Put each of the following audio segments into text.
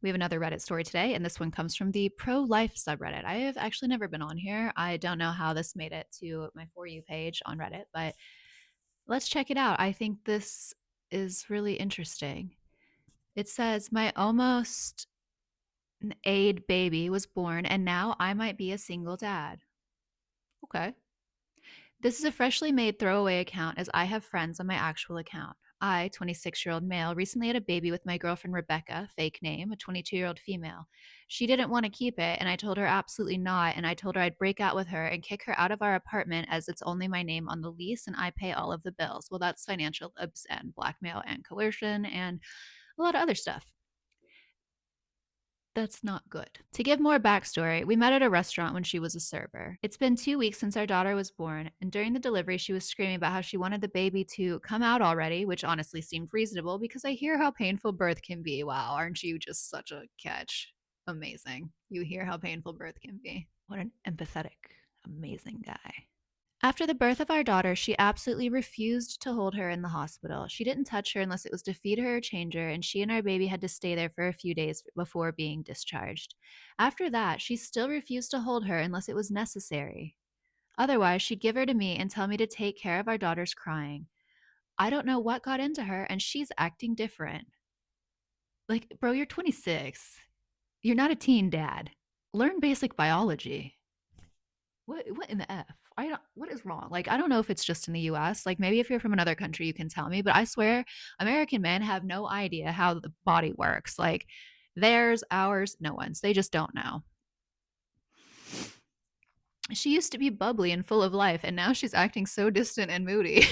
We have another Reddit story today, and this one comes from the pro life subreddit. I have actually never been on here. I don't know how this made it to my For You page on Reddit, but let's check it out. I think this is really interesting. It says, my almost aid baby was born, and now I might be a single dad. Okay. This is a freshly made throwaway account as I have friends on my actual account. I, 26-year-old male, recently had a baby with my girlfriend Rebecca, fake name, a 22-year-old female. She didn't want to keep it, and I told her absolutely not, and I told her I'd break out with her and kick her out of our apartment as it's only my name on the lease and I pay all of the bills. Well, that's financial abuse and blackmail and coercion and a lot of other stuff. That's not good. To give more backstory, we met at a restaurant when she was a server. It's been 2 weeks since our daughter was born, and during the delivery, she was screaming about how she wanted the baby to come out already, which honestly seemed reasonable because I hear how painful birth can be. Wow, aren't you just such a catch? Amazing. You hear how painful birth can be. What an empathetic, amazing guy. After the birth of our daughter, she absolutely refused to hold her in the hospital. She didn't touch her unless it was to feed her or change her, and she and our baby had to stay there for a few days before being discharged. After that, she still refused to hold her unless it was necessary. Otherwise, she'd give her to me and tell me to take care of our daughter's crying. I don't know what got into her, and she's acting different. Like, bro, you're 26. You're not a teen dad. Learn basic biology. What in the F? I don't what is wrong? Like I don't know if it's just in the US. Like maybe if you're from another country you can tell me, but I swear American men have no idea how the body works. Like theirs, ours, no one's. They just don't know. She used to be bubbly and full of life and now she's acting so distant and moody.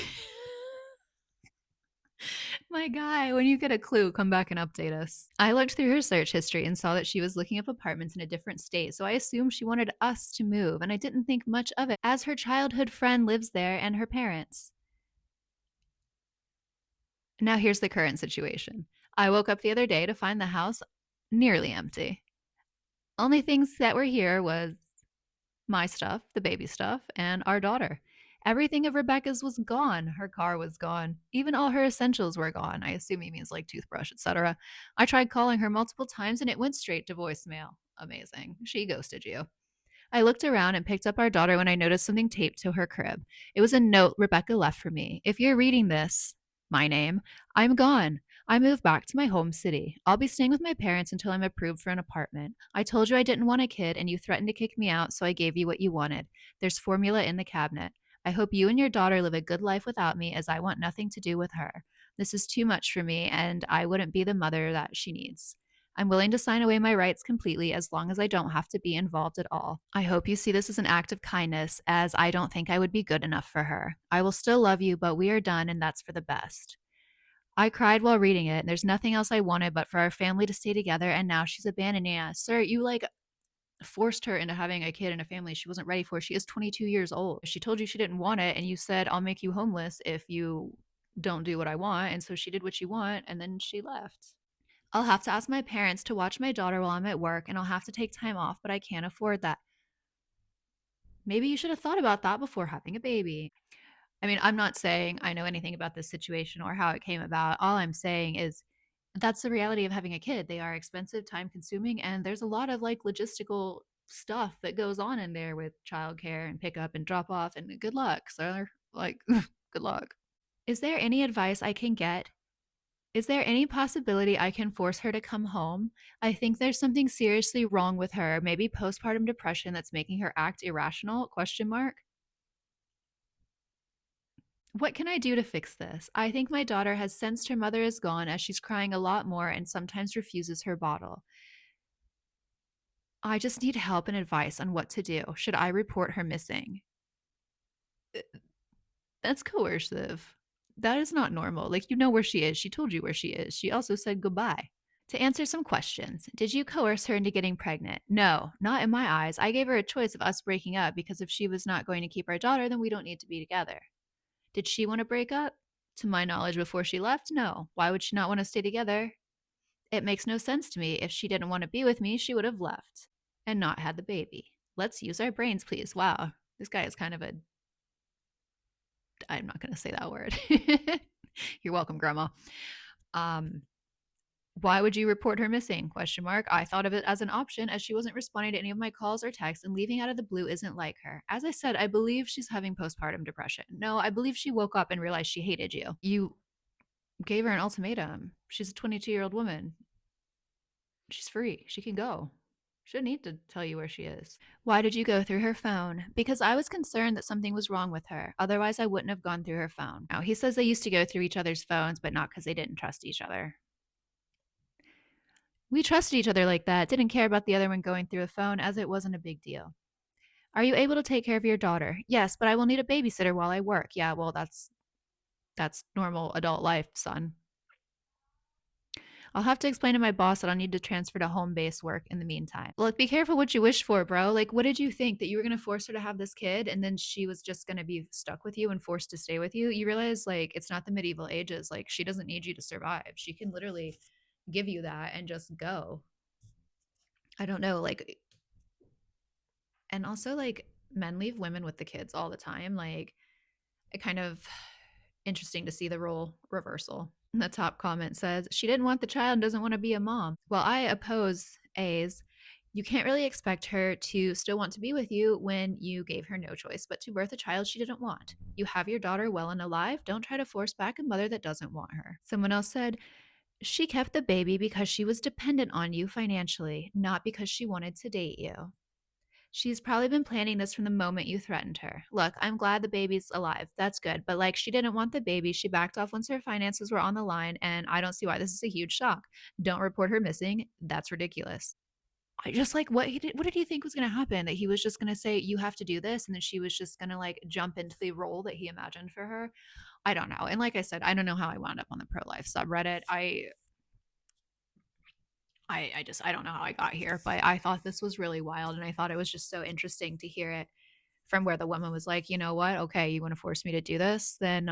My guy, when you get a clue, come back and update us. I looked through her search history and saw that she was looking up apartments in a different state, so I assumed she wanted us to move, and I didn't think much of it, as her childhood friend lives there and her parents. Now, here's the current situation. I woke up the other day to find the house nearly empty. Only things that were here was my stuff, the baby stuff, and our daughter. Everything of Rebecca's was gone. Her car was gone. Even all her essentials were gone. I assume he means like toothbrush, etc. I tried calling her multiple times and it went straight to voicemail. Amazing. She ghosted you. I looked around and picked up our daughter when I noticed something taped to her crib. It was a note Rebecca left for me. If you're reading this, my name, I'm gone. I moved back to my home city. I'll be staying with my parents until I'm approved for an apartment. I told you I didn't want a kid and you threatened to kick me out, so I gave you what you wanted. There's formula in the cabinet. I hope you and your daughter live a good life without me, as I want nothing to do with her. This is too much for me, and I wouldn't be the mother that she needs. I'm willing to sign away my rights completely as long as I don't have to be involved at all. I hope you see this as an act of kindness, as I don't think I would be good enough for her. I will still love you, but we are done, and that's for the best. I cried while reading it, and there's nothing else I wanted but for our family to stay together, and now she's abandoning us. Sir, you forced her into having a kid and a family she wasn't ready for. She is 22 years old. She told you she didn't want it, and you said, I'll make you homeless if you don't do what I want. And so she did what you want, and then she left. I'll have to ask my parents to watch my daughter while I'm at work, and I'll have to take time off, but I can't afford that. Maybe you should have thought about that before having a baby. I mean, I'm not saying I know anything about this situation or how it came about. All I'm saying is that's the reality of having a kid. They are expensive, time consuming, and there's a lot of like logistical stuff that goes on in there with childcare and pick up and drop off. And good luck, sir. Like, good luck. Is there any advice I can get? Is there any possibility I can force her to come home? I think there's something seriously wrong with her, maybe postpartum depression that's making her act irrational? Question mark. What can I do to fix this? I think my daughter has sensed her mother is gone as she's crying a lot more and sometimes refuses her bottle. I just need help and advice on what to do. Should I report her missing? That's coercive. That is not normal. Like, you know where she is. She told you where she is. She also said goodbye. To answer some questions, did you coerce her into getting pregnant? No, not in my eyes. I gave her a choice of us breaking up because if she was not going to keep our daughter, then we don't need to be together. Did she want to break up? To my knowledge, before she left, no. Why would she not want to stay together? It makes no sense to me. If she didn't want to be with me, she would have left and not had the baby. Let's use our brains, please. Wow, this guy is kind of a. I'm not going to say that word. You're welcome, Grandma. Um, Why would you report her missing? Question mark. I thought of it as an option as she wasn't responding to any of my calls or texts, and leaving out of the blue isn't like her. As I said, I believe she's having postpartum depression. No, I believe she woke up and realized she hated you. You gave her an ultimatum. She's a 22-year-old woman. She's free. She can go. Shouldn't need to tell you where she is. Why did you go through her phone? Because I was concerned that something was wrong with her. Otherwise, I wouldn't have gone through her phone. Now, he says they used to go through each other's phones, but not because they didn't trust each other. We trusted each other like that, didn't care about the other one going through a phone as it wasn't a big deal. Are you able to take care of your daughter? Yes, but I will need a babysitter while I work. Yeah, well, that's normal adult life, son. I'll have to explain to my boss that I'll need to transfer to home based work in the meantime. Look, be careful what you wish for, bro. Like, what did you think? That you were going to force her to have this kid and then she was just going to be stuck with you and forced to stay with you? You realize, like, it's not the medieval ages. Like, she doesn't need you to survive. She can literally give you that and just go. I don't know. Like, and also, like, men leave women with the kids all the time. Like, it kind of interesting to see the role reversal. The top comment says, she didn't want the child and doesn't want to be a mom. Well, I oppose A's. You can't really expect her to still want to be with you when you gave her no choice but to birth a child she didn't want. You have your daughter well and alive. Don't try to force back a mother that doesn't want her. Someone else said, she kept the baby because she was dependent on you financially, not because she wanted to date you. She's probably been planning this from the moment you threatened her. Look, I'm glad the baby's alive. That's good. But like, she didn't want the baby. She backed off once her finances were on the line, and I don't see why this is a huge shock. Don't report her missing. That's ridiculous. I just like what did he think was going to happen? That he was just going to say you have to do this and then she was just going to like jump into the role that he imagined for her. I don't know. And like I said, I don't know how I wound up on the pro-life subreddit. I don't know how I got here, but I thought this was really wild and I thought it was just so interesting to hear it from where the woman was like, you know what? Okay, you want to force me to do this? Then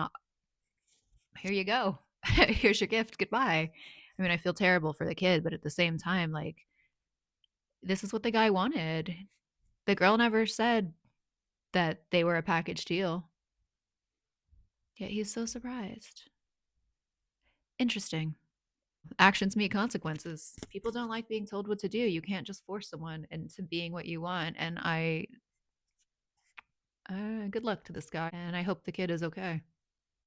here you go. Here's your gift. Goodbye. I mean, I feel terrible for the kid, but at the same time, like, this is what the guy wanted. The girl never said that they were a package deal. Yet he's so surprised. Interesting. Actions meet consequences. People don't like being told what to do. You can't just force someone into being what you want. And good luck to this guy. And I hope the kid is okay.